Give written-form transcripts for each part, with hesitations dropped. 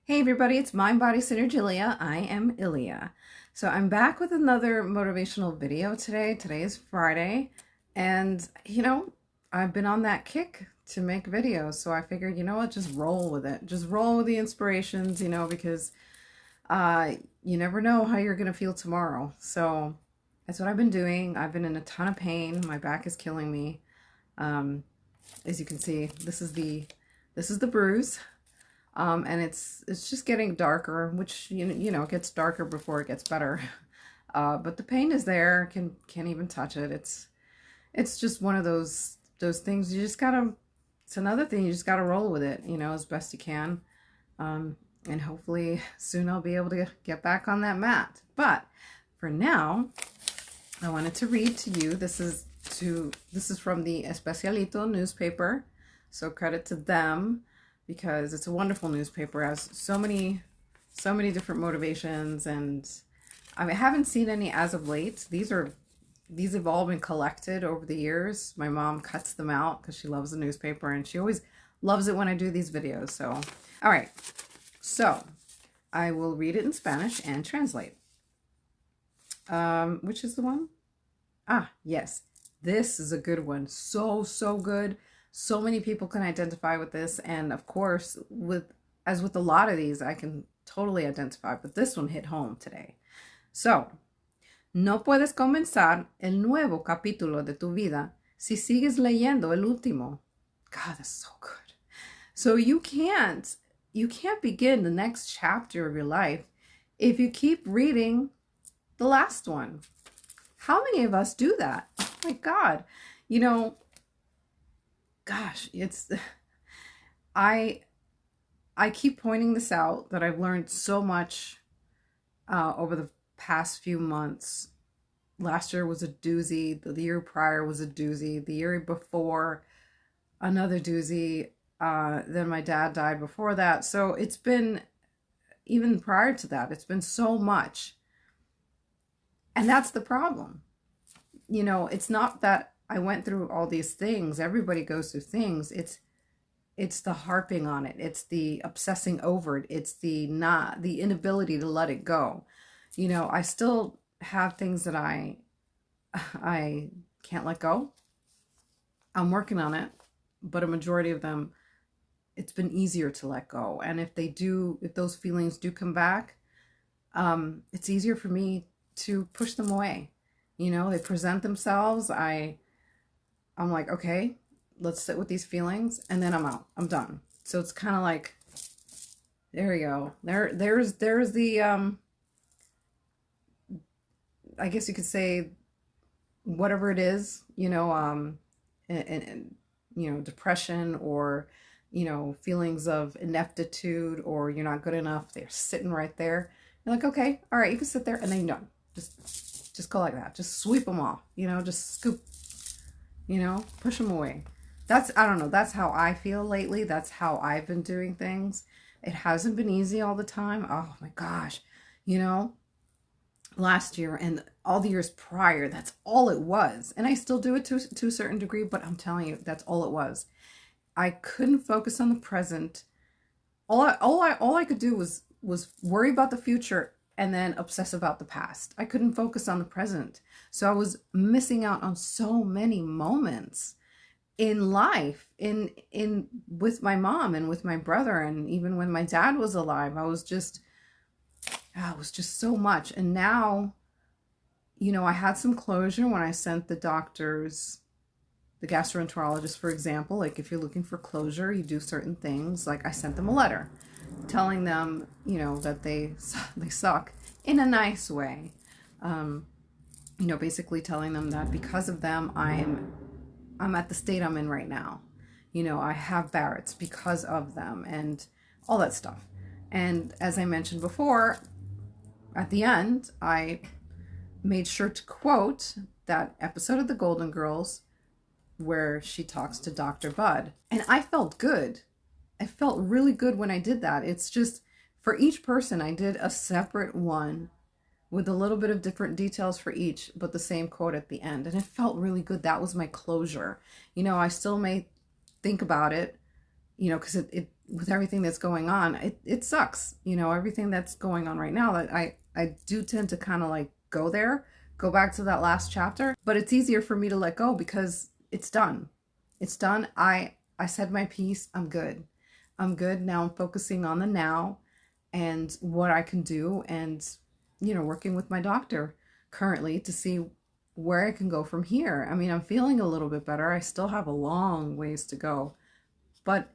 Hey everybody, it's Mind Body Synergilia. I am Ilia. So I'm back with another motivational video today. Today is Friday, and I've been on that kick to make videos. So I figured, you know what, just roll with it. Just roll with the inspirations, because you never know how you're gonna feel tomorrow. So that's what I've been doing. I've been in a ton of pain. My back is killing me. As you can see, this is the bruise. And it's just getting darker, which it gets darker before it gets better. But the pain is there. Can't even touch it. It's just one of those things. You just gotta. It's another thing. You just gotta roll with it, as best you can. And hopefully soon I'll be able to get back on that mat. But for now, I wanted to read to you. This is from the Especialito newspaper. So credit to them, because it's a wonderful newspaper. It has so many different motivations, and I haven't seen any as of late. These have all been collected over the years. My mom cuts them out because she loves the newspaper, and she always loves it when I do these videos. So, all right. So, I will read it in Spanish and translate. Which is the one? Ah, yes. This is a good one. So good. So many people can identify with this, and of course, as with a lot of these, I can totally identify, but this one hit home today. So, no puedes comenzar el nuevo capítulo de tu vida si sigues leyendo el último. God, that's so good. So you can't begin the next chapter of your life if you keep reading the last one. How many of us do that? Oh my God. Gosh, I keep pointing this out, that I've learned so much over the past few months. Last year was a doozy. The year prior was a doozy. The year before, another doozy. Then my dad died before that. So it's been, even prior to that, it's been so much. And that's the problem. It's not that I went through all these things. Everybody goes through things. It's the harping on it. It's the obsessing over it. It's the inability to let it go. I still have things that I can't let go. I'm working on it, but a majority of them, it's been easier to let go. And if those feelings do come back, it's easier for me to push them away. They present themselves. I'm like, okay, let's sit with these feelings, and then I'm out. I'm done. So it's kind of like, there you go. There's the I guess you could say, whatever it is, and depression, or feelings of ineptitude, or you're not good enough. They're sitting right there. You're like, okay, all right, you can sit there, and then you're done. Just go like that. Just sweep them off. Just scoop. Push them away. I don't know. That's how I feel lately. That's how I've been doing things. It hasn't been easy all the time. Oh my gosh. Last year and all the years prior, that's all it was. And I still do it to a certain degree, but I'm telling you, that's all it was. I couldn't focus on the present. All I could do was worry about the future and then obsess about the past. I couldn't focus on the present. So I was missing out on so many moments in life, with my mom and with my brother, and even when my dad was alive. It was just so much. And now, I had some closure when I sent the doctors, the gastroenterologist, for example. Like, if you're looking for closure, you do certain things. Like, I sent them a letter telling them, that they suck, in a nice way. Basically telling them that because of them, I'm at the state I'm in right now. I have Barrett's because of them, and all that stuff. And as I mentioned before, at the end, I made sure to quote that episode of The Golden Girls where she talks to Dr. Bud. And I felt good. I felt really good when I did that. It's just, for each person, I did a separate one with a little bit of different details for each, but the same quote at the end. And it felt really good. That was my closure. I still may think about it, because with everything that's going on, it sucks. You know, everything that's going on right now, that I do tend to kind of like go there, go back to that last chapter, but it's easier for me to let go because it's done. It's done. I said my piece. I'm good. I'm good. Now I'm focusing on the now and what I can do, and, you know, working with my doctor currently to see where I can go from here. I mean, I'm feeling a little bit better. I still have a long ways to go, but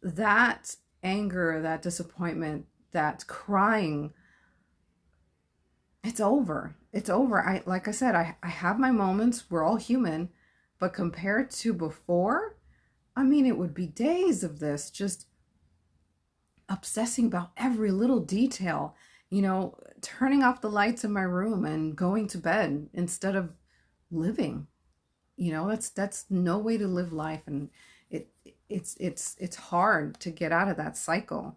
that anger, that disappointment, that crying, it's over. It's over. Like I said, I have my moments. We're all human, but compared to before, I mean, it would be days of this, just obsessing about every little detail, you know, turning off the lights in my room and going to bed instead of living. You know, that's no way to live life, and it it's hard to get out of that cycle.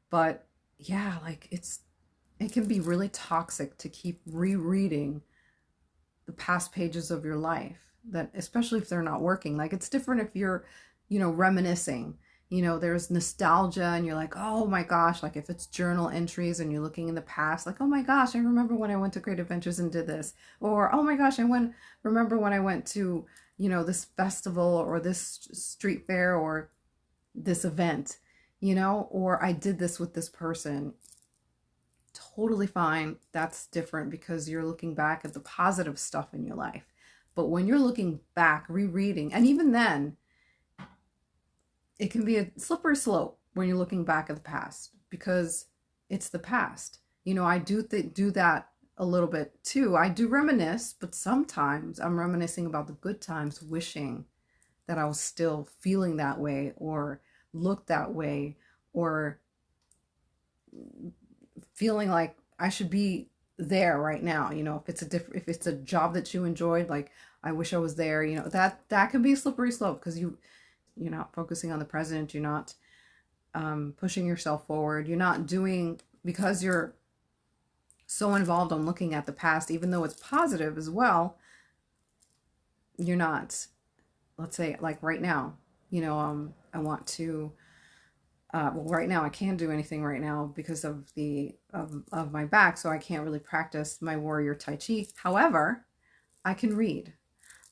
But yeah, like it can be really toxic to keep rereading the past pages of your life, that especially if they're not working. Like, it's different if you're, you know, reminiscing, you know, there's nostalgia and you're like, oh my gosh, like if it's journal entries and you're looking in the past, like, oh my gosh, I remember when I went to Great Adventures and did this, or oh my gosh, remember when I went to, you know, this festival or this street fair or this event, you know, or I did this with this person. Totally fine. That's different because you're looking back at the positive stuff in your life. But when you're looking back, rereading, and even then, it can be a slippery slope when you're looking back at the past because it's the past. You know, I do do that a little bit too. I do reminisce, but sometimes I'm reminiscing about the good times, wishing that I was still feeling that way or looked that way, or feeling like I should be there right now. You know, if it's a job that you enjoyed, like I wish I was there, you know, that can be a slippery slope because you're not focusing on the present. You're not pushing yourself forward. You're not doing, because you're so involved on looking at the past, even though it's positive as well, you're not, let's say like right now, you know, I want to, well, right now I can't do anything right now because of of my back, so I can't really practice my warrior Tai Chi. However, I can read,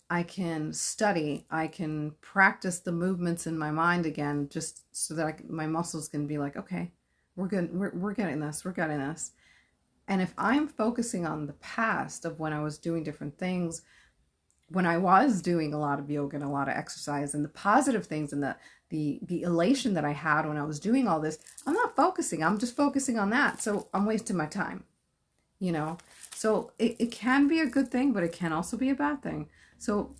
I can study, I can practice the movements in my mind again, just so that my muscles can be like, okay, we're good, we're getting this, we're getting this. And if I'm focusing on the past of when I was doing different things, when I was doing a lot of yoga and a lot of exercise and the positive things and the elation that I had when I was doing all this, I'm not focusing. I'm just focusing on that. So I'm wasting my time, you know? So it can be a good thing, but it can also be a bad thing. So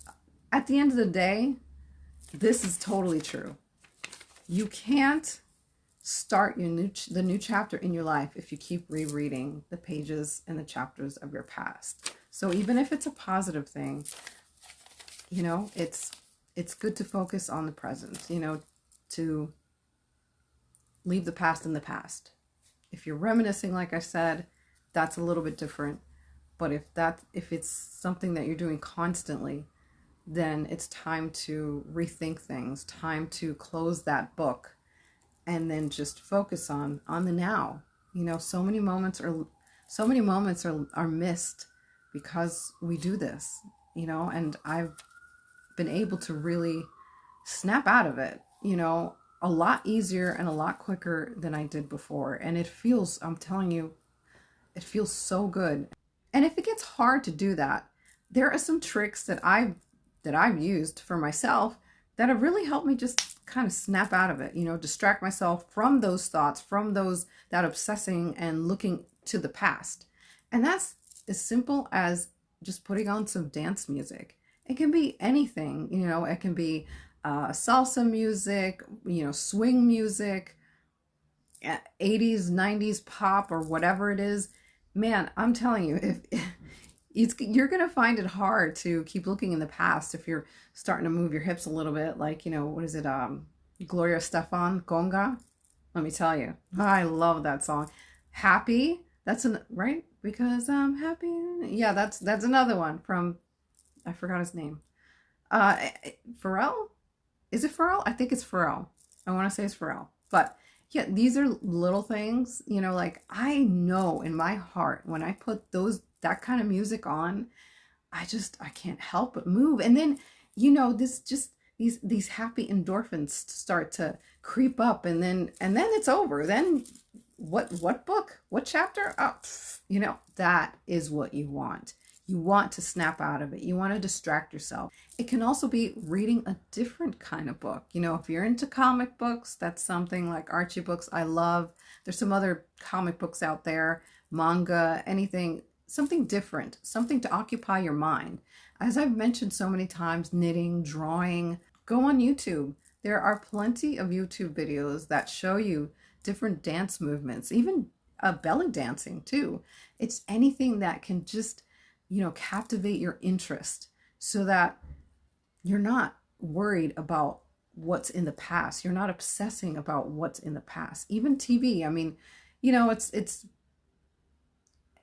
at the end of the day, this is totally true. You can't start the new chapter in your life if you keep rereading the pages and the chapters of your past. So even if it's a positive thing, you know, it's good to focus on the present, you know, to leave the past in the past. If you're reminiscing, like I said, that's a little bit different. But if it's something that you're doing constantly, then it's time to rethink things, time to close that book and then just focus on the now. You know, so many moments are missed because we do this, you know, and I've been able to really snap out of it, you know, a lot easier and a lot quicker than I did before. And it feels, I'm telling you, it feels so good. And if it gets hard to do that, there are some tricks that I've used for myself that have really helped me just kind of snap out of it, you know, distract myself from those thoughts, from that obsessing and looking to the past. And that's as simple as just putting on some dance music. It can be anything, you know, it can be salsa music, you know, swing music, 80s, 90s pop, or whatever it is. Man, I'm telling you, you're going to find it hard to keep looking in the past if you're starting to move your hips a little bit, like, you know, what is it? Gloria Estefan, Conga. Let me tell you, I love that song. Happy. Right? Because I'm happy. Yeah, that's another one from, I forgot his name. Pharrell? Is it Pharrell? I think it's Pharrell. I want to say it's Pharrell. But yeah, these are little things, you know, like I know in my heart when I put that kind of music on, I can't help but move. And then, you know, this just these happy endorphins start to creep up, and then it's over. Then what book? What chapter? Oh, you know, that is what you want. You want to snap out of it. You want to distract yourself. It can also be reading a different kind of book. You know, if you're into comic books, that's something like Archie books I love. There's some other comic books out there, manga, anything, something different, something to occupy your mind. As I've mentioned so many times, knitting, drawing, go on YouTube. There are plenty of YouTube videos that show you different dance movements, even belly dancing too. It's anything that can just, you know, captivate your interest so that you're not worried about what's in the past. You're not obsessing about what's in the past. Even TV. I mean, you know, it's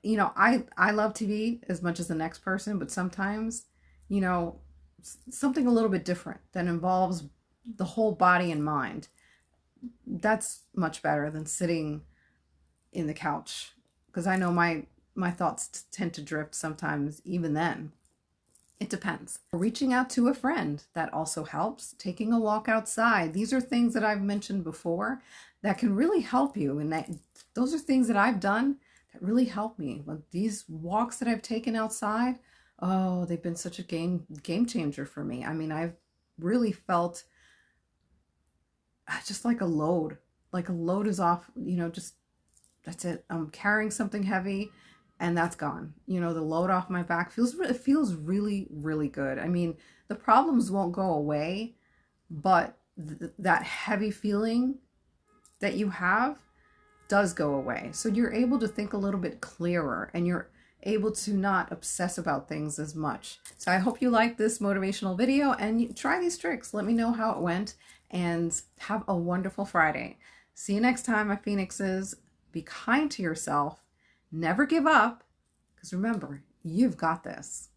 you know, I love TV as much as the next person, but sometimes, you know, something a little bit different that involves the whole body and mind, that's much better than sitting in the couch, because I know my thoughts tend to drift sometimes even then. It depends. Reaching out to a friend, that also helps. Taking a walk outside. These are things that I've mentioned before that can really help you, and those are things that I've done that really help me. Like these walks that I've taken outside, oh, they've been such a game changer for me. I mean, I've really felt just like a load is off, you know, just that's it. I'm carrying something heavy and that's gone. You know, the load off my back it feels really, really good. I mean, the problems won't go away, but that heavy feeling that you have does go away. So you're able to think a little bit clearer, and you're able to not obsess about things as much. So I hope you like this motivational video, and try these tricks. Let me know how it went, and have a wonderful Friday. See you next time, my Phoenixes. Be kind to yourself. Never give up, because remember, you've got this.